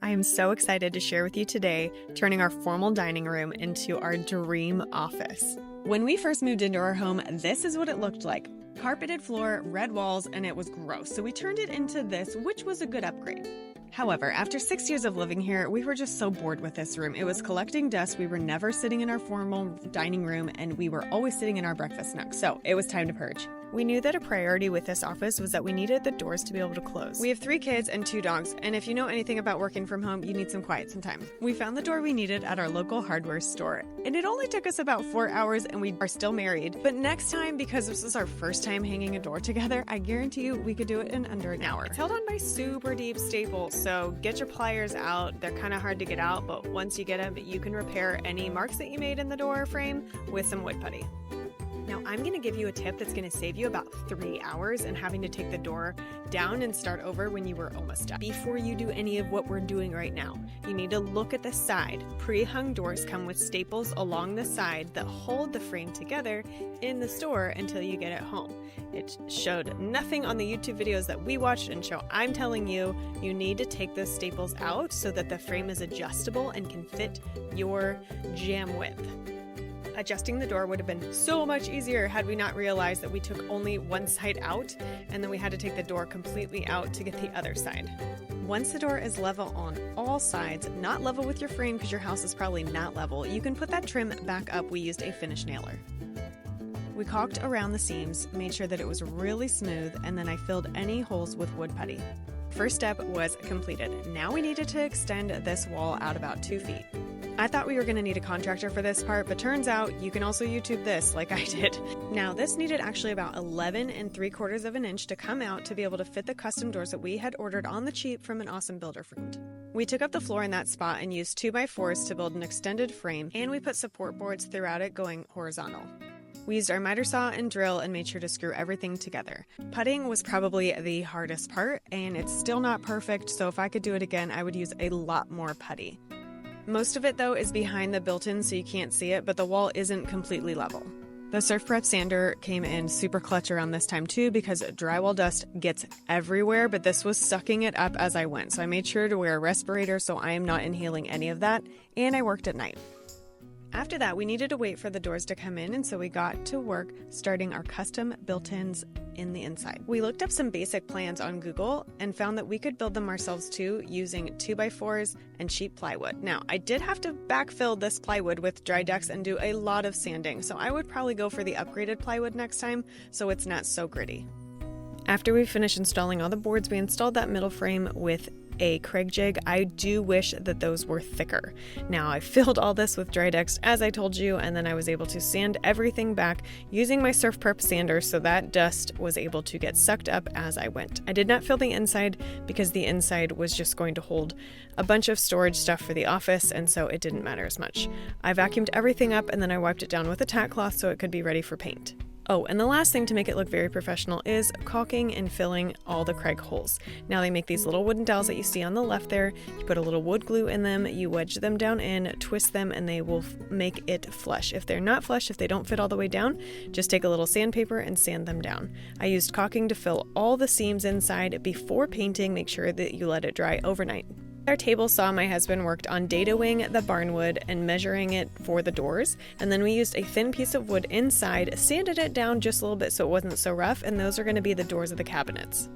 I am so excited to share with you today turning our formal dining room into our dream office. When we first moved into our home, this is what it looked like. Carpeted floor, red walls, and it was gross. So we turned it into this, which was a good upgrade. However, after 6 years of living here, we were just so bored with this room. It was collecting dust. We were never sitting in our formal dining room, and we were always sitting in our breakfast nook. So it was time to purge. We knew that a priority with this office was that we needed the doors to be able to close. We have 3 kids and 2 dogs, and if you know anything about working from home, you need some quiet sometimes. We found the door we needed at our local hardware store, and it only took us about 4 hours, and we are still married. But next time, because this is our first time hanging a door together, I guarantee you we could do it in under an hour. It's held on by super deep staples, so get your pliers out. They're kind of hard to get out, but once you get them, you can repair any marks that you made in the door frame with some wood putty. Now, I'm going to give you a tip that's going to save you about 3 hours and having to take the door down and start over when you were almost done. Before you do any of what we're doing right now, you need to look at the side. Pre-hung doors come with staples along the side that hold the frame together in the store until you get it home. It showed nothing on the YouTube videos that we watched, and so I'm telling you, you need to take those staples out so that the frame is adjustable and can fit your jam width. Adjusting the door would have been so much easier had we not realized that we took only one side out and then we had to take the door completely out to get the other side. Once the door is level on all sides, not level with your frame because your house is probably not level, you can put that trim back up. We used a finish nailer. We caulked around the seams, made sure that it was really smooth, and then I filled any holes with wood putty. First step was completed. Now we needed to extend this wall out about 2 feet. I thought we were going to need a contractor for this part, but turns out you can also YouTube this like I did. Now this needed actually about 11 3/4 of an inch to come out to be able to fit the custom doors that we had ordered on the cheap from an awesome builder friend. We took up the floor in that spot and used 2x4s to build an extended frame, and we put support boards throughout it going horizontal. We used our miter saw and drill and made sure to screw everything together. Putting was probably the hardest part, and it's still not perfect, so if I could do it again, I would use a lot more putty. Most of it, though, is behind the built-in, so you can't see it, but the wall isn't completely level. The Surf Prep sander came in super clutch around this time, too, because drywall dust gets everywhere, but this was sucking it up as I went, so I made sure to wear a respirator so I am not inhaling any of that, and I worked at night. After that, we needed to wait for the doors to come in, and so we got to work starting our custom built-ins in the inside. We looked up some basic plans on Google and found that we could build them ourselves too using 2x4s and cheap plywood. Now, I did have to backfill this plywood with dry decks and do a lot of sanding, so I would probably go for the upgraded plywood next time so it's not so gritty. After we finished installing all the boards, we installed that middle frame with a Craig jig. I do wish that those were thicker. Now, I filled all this with dry decks as I told you, and then I was able to sand everything back using my Surf Prep sander so that dust was able to get sucked up as I went. I did not fill the inside because the inside was just going to hold a bunch of storage stuff for the office, and so it didn't matter as much. I vacuumed everything up and then I wiped it down with a tack cloth so it could be ready for paint. Oh, and the last thing to make it look very professional is caulking and filling all the Craig holes. Now they make these little wooden dowels that you see on the left there. You put a little wood glue in them, you wedge them down in, twist them, and they will make it flush. If they're not flush, if they don't fit all the way down, just take a little sandpaper and sand them down. I used caulking to fill all the seams inside before painting. Make sure that you let it dry overnight. Our table saw my husband worked on dataing the barnwood and measuring it for the doors, and then we used a thin piece of wood inside, sanded it down just a little bit so it wasn't so rough, and those are going to be the doors of the cabinets.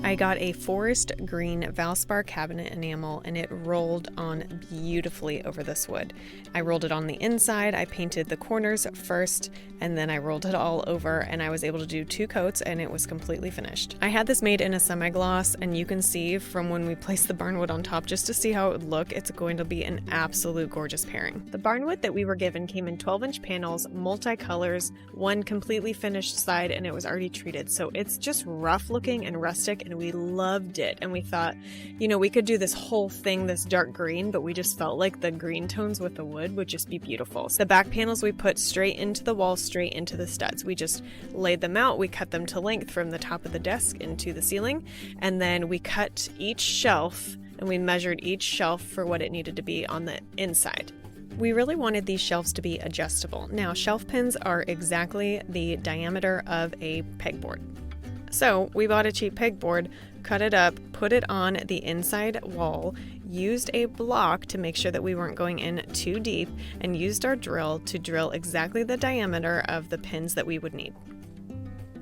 I got a forest green Valspar cabinet enamel, and it rolled on beautifully over this wood. I rolled it on the inside, I painted the corners first, and then I rolled it all over, and I was able to do 2 coats, and it was completely finished. I had this made in a semi-gloss, and you can see from when we placed the barnwood on top, just to see how it would look, it's going to be an absolute gorgeous pairing. The barnwood that we were given came in 12-inch panels, multi-colors, one completely finished side, and it was already treated, so it's just rough looking and rustic, and we loved it. And we thought, we could do this whole thing, this dark green, but we just felt like the green tones with the wood would just be beautiful. So the back panels we put straight into the wall, straight into the studs. We just laid them out. We cut them to length from the top of the desk into the ceiling. And then we cut each shelf and we measured each shelf for what it needed to be on the inside. We really wanted these shelves to be adjustable. Now, shelf pins are exactly the diameter of a pegboard. So we bought a cheap pegboard, cut it up, put it on the inside wall, used a block to make sure that we weren't going in too deep, and used our drill to drill exactly the diameter of the pins that we would need.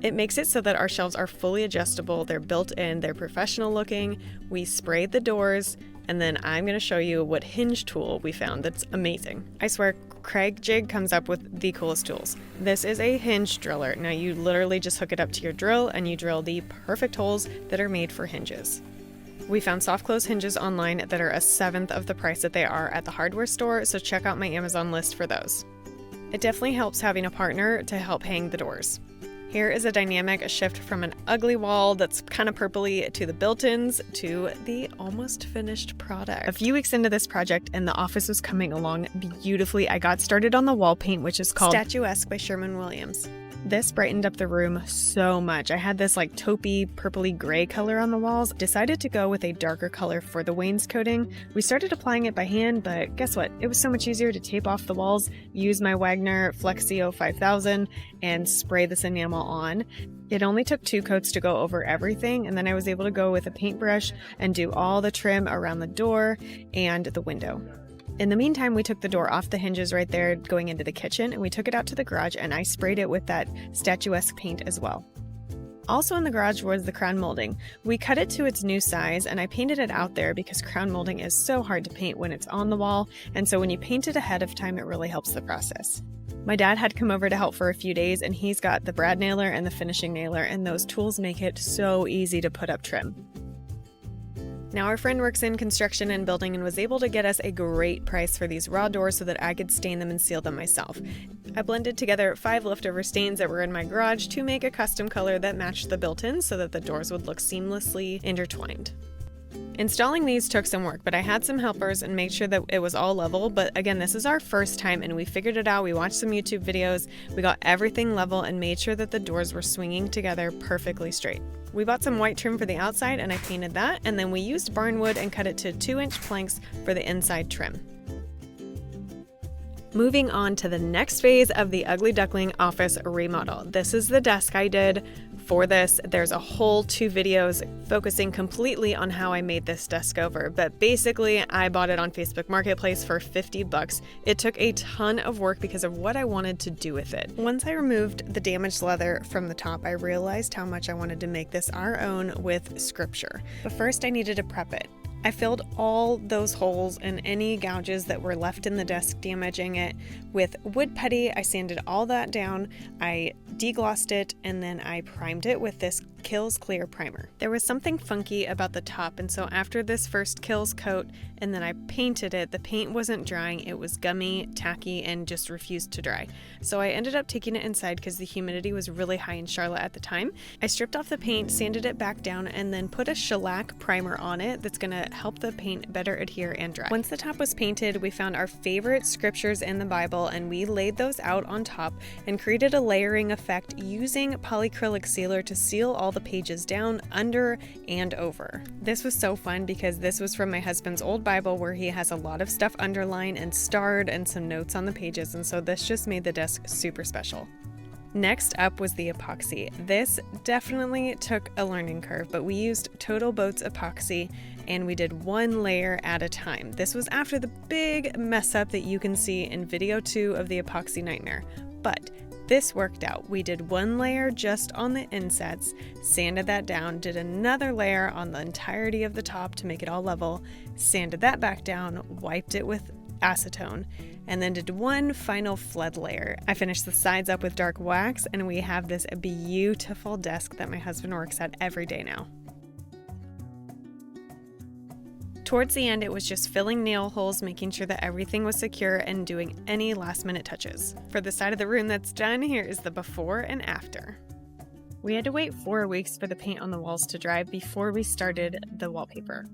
It makes it so that our shelves are fully adjustable, they're built in, they're professional looking. We sprayed the doors, and then I'm going to show you what hinge tool we found that's amazing. I swear, Craig Jig comes up with the coolest tools. This is a hinge driller. Now you literally just hook it up to your drill and you drill the perfect holes that are made for hinges. We found soft close hinges online that are 1/7 of the price that they are at the hardware store, so check out my Amazon list for those. It definitely helps having a partner to help hang the doors. Here is a dynamic shift from an ugly wall that's kind of purpley to the built-ins to the almost finished product. A few weeks into this project and the office was coming along beautifully, I got started on the wall paint, which is called Statuesque by Sherwin-Williams. This brightened up the room so much. I had this like taupey, purpley gray color on the walls. Decided to go with a darker color for the wainscoting. We started applying it by hand, but guess what? It was so much easier to tape off the walls, use my Wagner Flexio 5000, and spray this enamel on. It only took 2 coats to go over everything, and then I was able to go with a paintbrush and do all the trim around the door and the window. In the meantime, we took the door off the hinges right there going into the kitchen, and we took it out to the garage, and I sprayed it with that statuesque paint as well. Also in the garage was the crown molding. We cut it to its new size, and I painted it out there because crown molding is so hard to paint when it's on the wall, and so when you paint it ahead of time, it really helps the process. My dad had come over to help for a few days, and he's got the brad nailer and the finishing nailer, and those tools make it so easy to put up trim. Now our friend works in construction and building and was able to get us a great price for these raw doors so that I could stain them and seal them myself. I blended together 5 leftover stains that were in my garage to make a custom color that matched the built-in so that the doors would look seamlessly intertwined. Installing these took some work, but I had some helpers and made sure that it was all level. But again, this is our first time and we figured it out. We watched some YouTube videos, we got everything level and made sure that the doors were swinging together perfectly straight. We bought some white trim for the outside and I painted that, and then we used barnwood and cut it to 2-inch planks for the inside trim. Moving on to the next phase of the Ugly Duckling office remodel. This is the desk I did for this. There's a whole 2 videos focusing completely on how I made this desk over, but basically I bought it on Facebook Marketplace for $50. It took a ton of work because of what I wanted to do with it. Once I removed the damaged leather from the top, I realized how much I wanted to make this our own with scripture. But first I needed to prep it. I filled all those holes and any gouges that were left in the desk damaging it with wood putty. I sanded all that down, I deglossed it, and then I primed it with this Kills Clear primer. There was something funky about the top, and so after this first Kills coat and then I painted it, the paint wasn't drying. It was gummy, tacky, and just refused to dry. So I ended up taking it inside because the humidity was really high in Charlotte at the time. I stripped off the paint, sanded it back down, and then put a shellac primer on it that's going to help the paint better adhere and dry. Once the top was painted, we found our favorite scriptures in the Bible and we laid those out on top and created a layering effect using polyacrylic sealer to seal all the pages down, under, and over. This was so fun because this was from my husband's old Bible where he has a lot of stuff underlined and starred and some notes on the pages, and so this just made the desk super special. Next up was the epoxy. This definitely took a learning curve, but we used Total Boats epoxy and we did 1 layer at a time. This was after the big mess up that you can see in video 2 of the epoxy nightmare, but this worked out. We did 1 layer just on the insets, sanded that down, did another layer on the entirety of the top to make it all level, sanded that back down, wiped it with acetone, and then did 1 final flood layer. I finished the sides up with dark wax, and we have this beautiful desk that my husband works at every day now. Towards the end, it was just filling nail holes, making sure that everything was secure, and doing any last-minute touches. For the side of the room that's done, here is the before and after. We had to wait 4 weeks for the paint on the walls to dry before we started the wallpaper.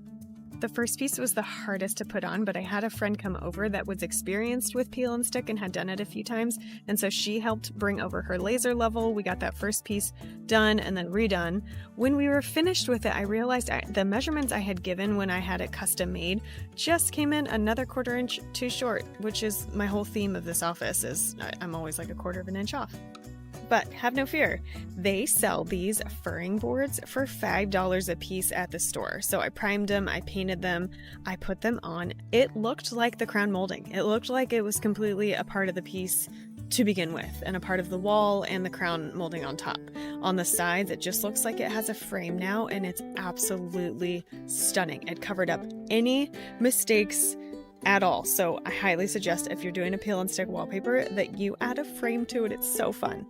The first piece was the hardest to put on, but I had a friend come over that was experienced with peel and stick and had done it a few times, and so she helped bring over her laser level. We got that first piece done and then redone. When we were finished with it, I realized the measurements I had given when I had it custom made just came in another 1/4 inch too short, which is my whole theme of this office is I'm always like a 1/4 of an inch off. But have no fear, they sell these furring boards for $5 a piece at the store. So I primed them, I painted them, I put them on. It looked like the crown molding. It looked like it was completely a part of the piece to begin with, and a part of the wall and the crown molding on top. On the sides, it just looks like it has a frame now, and it's absolutely stunning. It covered up any mistakes at all. So I highly suggest, if you're doing a peel and stick wallpaper, that you add a frame to it. It's so fun.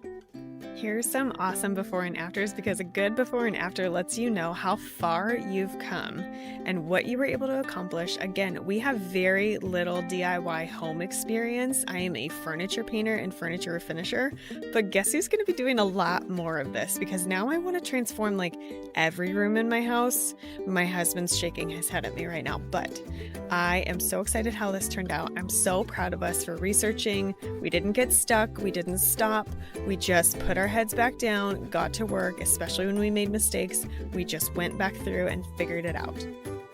Here's some awesome before and afters, because a good before and after lets you know how far you've come and what you were able to accomplish. Again, we have very little DIY home experience. I am a furniture painter and furniture refinisher, but guess who's going to be doing a lot more of this, because now I want to transform like every room in my house. My husband's shaking his head at me right now, but I am so excited how this turned out. I'm so proud of us for researching. We didn't get stuck. We didn't stop. We just put our heads back down, got to work, especially when we made mistakes. We just went back through and figured it out.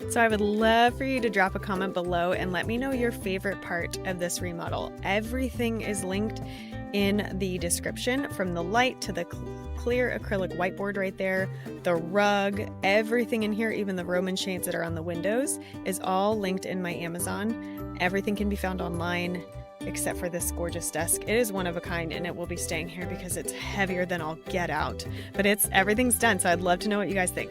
So I would love for you to drop a comment below and let me know your favorite part of this remodel. Everything is linked in the description, from the light to the clear acrylic whiteboard right there, the rug, everything in here, even the Roman shades that are on the windows, is all linked in my Amazon. Everything can be found online except for this gorgeous desk. It is one of a kind, and it will be staying here because it's heavier than I'll get out. But everything's done, so I'd love to know what you guys think.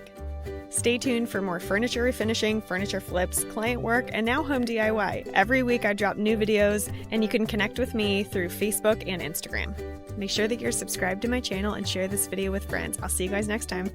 Stay tuned for more furniture refinishing, furniture flips, client work, and now home DIY. Every week I drop new videos, and you can connect with me through Facebook and Instagram. Make sure that you're subscribed to my channel and share this video with friends. I'll see you guys next time.